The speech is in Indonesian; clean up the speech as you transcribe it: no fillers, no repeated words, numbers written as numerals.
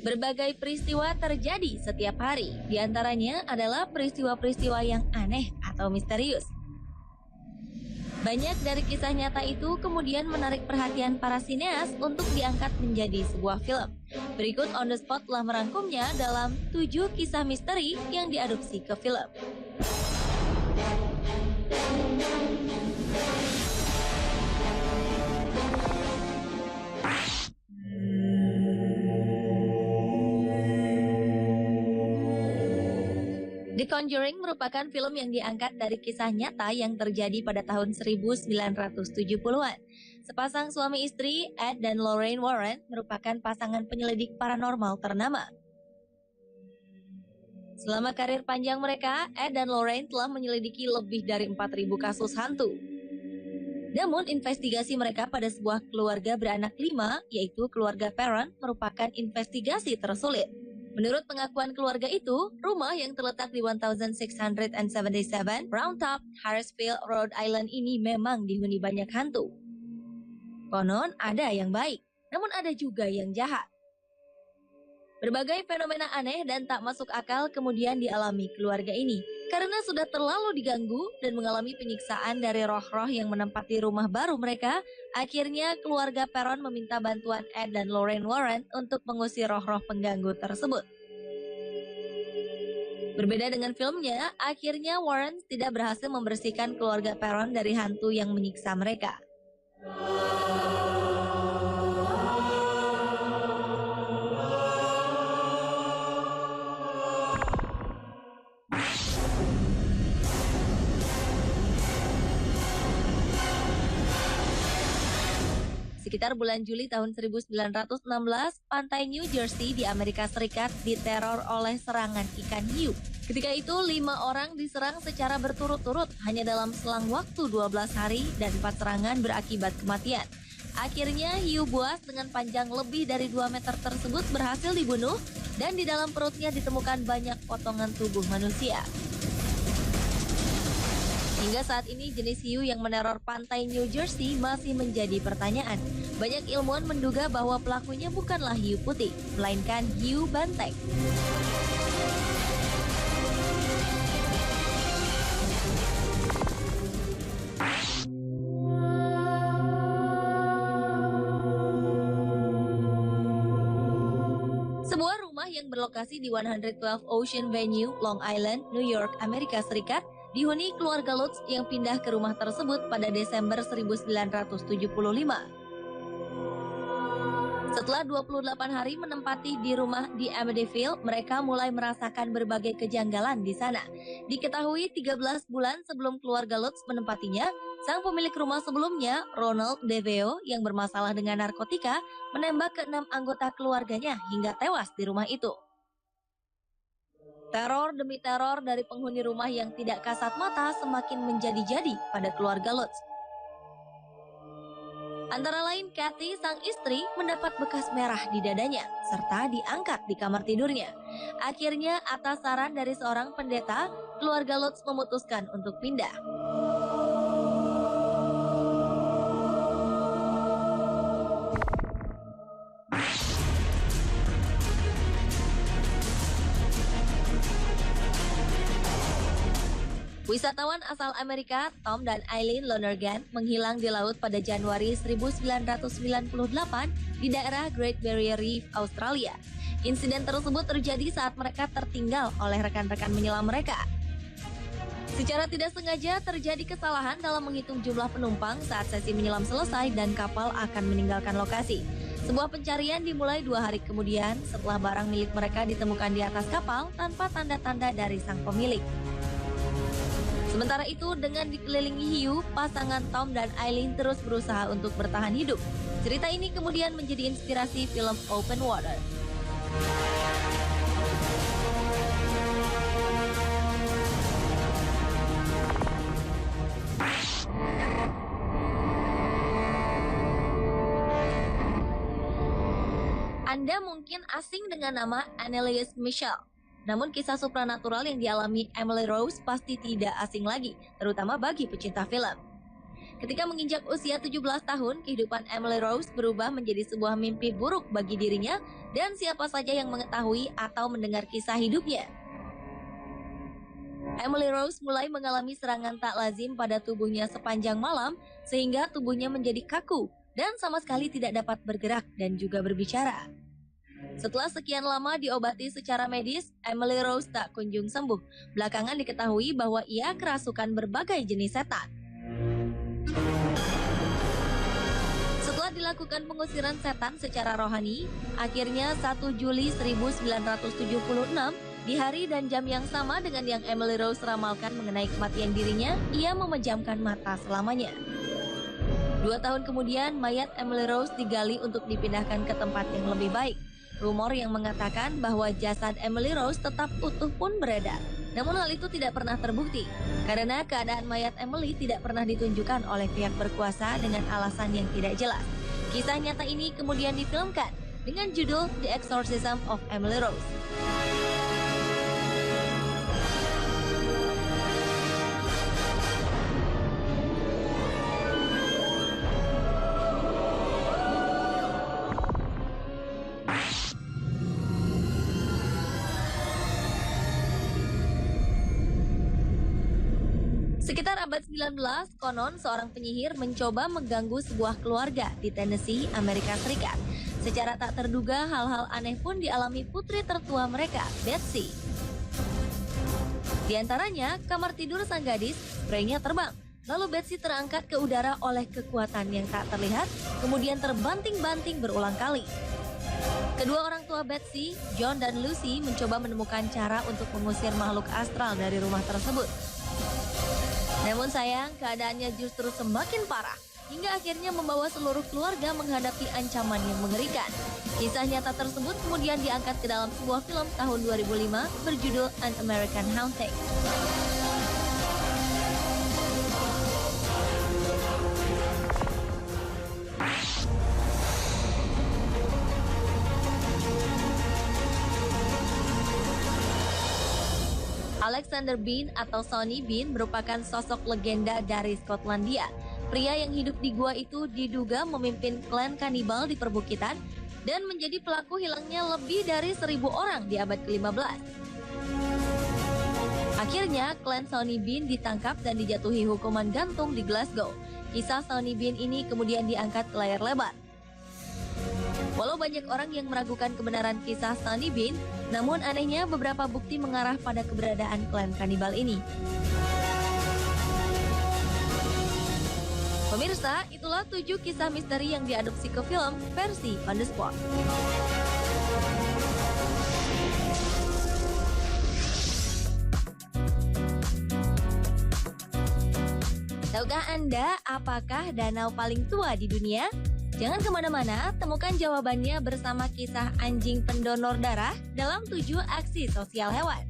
Berbagai peristiwa terjadi setiap hari. Di antaranya adalah peristiwa-peristiwa yang aneh atau misterius. Banyak dari kisah nyata itu kemudian menarik perhatian para sineas untuk diangkat menjadi sebuah film. Berikut On The Spot telah merangkumnya dalam 7 kisah misteri yang diadopsi ke film. The Conjuring merupakan film yang diangkat dari kisah nyata yang terjadi pada tahun 1970-an. Sepasang suami istri, Ed dan Lorraine Warren, merupakan pasangan penyelidik paranormal ternama. Selama karir panjang mereka, Ed dan Lorraine telah menyelidiki lebih dari 4.000 kasus hantu. Namun, investigasi mereka pada sebuah keluarga beranak 5, yaitu keluarga Perron, merupakan investigasi tersulit. Menurut pengakuan keluarga itu, rumah yang terletak di 1677 Round Top, Harrisville, Rhode Island ini memang dihuni banyak hantu. Konon ada yang baik, namun ada juga yang jahat. Berbagai fenomena aneh dan tak masuk akal kemudian dialami keluarga ini karena sudah terlalu diganggu dan mengalami penyiksaan dari roh-roh yang menempati rumah baru mereka. Akhirnya keluarga Perron meminta bantuan Ed dan Lorraine Warren untuk mengusir roh-roh pengganggu tersebut. Berbeda dengan filmnya, akhirnya Warren tidak berhasil membersihkan keluarga Perron dari hantu yang menyiksa mereka. Sekitar bulan Juli tahun 1916, pantai New Jersey di Amerika Serikat diteror oleh serangan ikan hiu. Ketika itu, 5 orang diserang secara berturut-turut hanya dalam selang waktu 12 hari dan 4 serangan berakibat kematian. Akhirnya, hiu buas dengan panjang lebih dari 2 meter tersebut berhasil dibunuh dan di dalam perutnya ditemukan banyak potongan tubuh manusia. Hingga saat ini jenis hiu yang meneror pantai New Jersey masih menjadi pertanyaan. Banyak ilmuwan menduga bahwa pelakunya bukanlah hiu putih, melainkan hiu banteng. Sebuah rumah yang berlokasi di 112 Ocean Avenue, Long Island, New York, Amerika Serikat, dihuni keluarga Lutz yang pindah ke rumah tersebut pada Desember 1975. Setelah 28 hari menempati di rumah di Amityville, mereka mulai merasakan berbagai kejanggalan di sana. Diketahui 13 bulan sebelum keluarga Lutz menempatinya, sang pemilik rumah sebelumnya, Ronald DeVeo, yang bermasalah dengan narkotika, menembak ke-6 anggota keluarganya hingga tewas di rumah itu. Teror demi teror dari penghuni rumah yang tidak kasat mata semakin menjadi-jadi pada keluarga Lutz. Antara lain, Kathy, sang istri, mendapat bekas merah di dadanya, serta diangkat di kamar tidurnya. Akhirnya, atas saran dari seorang pendeta, keluarga Lutz memutuskan untuk pindah. Wisatawan asal Amerika, Tom dan Eileen Lonergan, menghilang di laut pada Januari 1998 di daerah Great Barrier Reef, Australia. Insiden tersebut terjadi saat mereka tertinggal oleh rekan-rekan menyelam mereka. Secara tidak sengaja terjadi kesalahan dalam menghitung jumlah penumpang saat sesi menyelam selesai dan kapal akan meninggalkan lokasi. Sebuah pencarian dimulai 2 hari kemudian setelah barang milik mereka ditemukan di atas kapal tanpa tanda-tanda dari sang pemilik. Sementara itu, dengan dikelilingi hiu, pasangan Tom dan Eileen terus berusaha untuk bertahan hidup. Cerita ini kemudian menjadi inspirasi film Open Water. Anda mungkin asing dengan nama Anneliese Michel. Namun kisah supranatural yang dialami Emily Rose pasti tidak asing lagi, terutama bagi pecinta film. Ketika menginjak usia 17 tahun, kehidupan Emily Rose berubah menjadi sebuah mimpi buruk bagi dirinya dan siapa saja yang mengetahui atau mendengar kisah hidupnya. Emily Rose mulai mengalami serangan tak lazim pada tubuhnya sepanjang malam sehingga tubuhnya menjadi kaku dan sama sekali tidak dapat bergerak dan juga berbicara. Setelah sekian lama diobati secara medis, Emily Rose tak kunjung sembuh. Belakangan diketahui bahwa ia kerasukan berbagai jenis setan. Setelah dilakukan pengusiran setan secara rohani, akhirnya 1 Juli 1976, di hari dan jam yang sama dengan yang Emily Rose ramalkan mengenai kematian dirinya, ia memejamkan mata selamanya. 2 tahun kemudian, mayat Emily Rose digali untuk dipindahkan ke tempat yang lebih baik. Rumor yang mengatakan bahwa jasad Emily Rose tetap utuh pun beredar. Namun hal itu tidak pernah terbukti, karena keadaan mayat Emily tidak pernah ditunjukkan oleh pihak berkuasa dengan alasan yang tidak jelas. Kisah nyata ini kemudian difilmkan dengan judul The Exorcism of Emily Rose. Sekitar abad 19, konon seorang penyihir mencoba mengganggu sebuah keluarga di Tennessee, Amerika Serikat. Secara tak terduga, hal-hal aneh pun dialami putri tertua mereka, Betsy. Di antaranya, kamar tidur sang gadis, spraynya terbang. Lalu Betsy terangkat ke udara oleh kekuatan yang tak terlihat, kemudian terbanting-banting berulang kali. Kedua orang tua Betsy, John dan Lucy, mencoba menemukan cara untuk mengusir makhluk astral dari rumah tersebut. Namun sayang, keadaannya justru semakin parah, hingga akhirnya membawa seluruh keluarga menghadapi ancaman yang mengerikan. Kisah nyata tersebut kemudian diangkat ke dalam sebuah film tahun 2005 berjudul An American Haunting. Alexander Bean atau Sonny Bean merupakan sosok legenda dari Skotlandia. Pria yang hidup di gua itu diduga memimpin klan kanibal di perbukitan dan menjadi pelaku hilangnya lebih dari 1.000 orang di abad ke-15. Akhirnya, klan Sonny Bean ditangkap dan dijatuhi hukuman gantung di Glasgow. Kisah Sonny Bean ini kemudian diangkat ke layar lebar. Walau banyak orang yang meragukan kebenaran kisah Sonny Bean, namun anehnya beberapa bukti mengarah pada keberadaan klan kanibal ini. Pemirsa, itulah 7 kisah misteri yang diadopsi ke film versi On The Spot. Tahukah Anda apakah danau paling tua di dunia? Jangan kemana-mana, temukan jawabannya bersama kisah anjing pendonor darah dalam 7 aksi sosial hewan.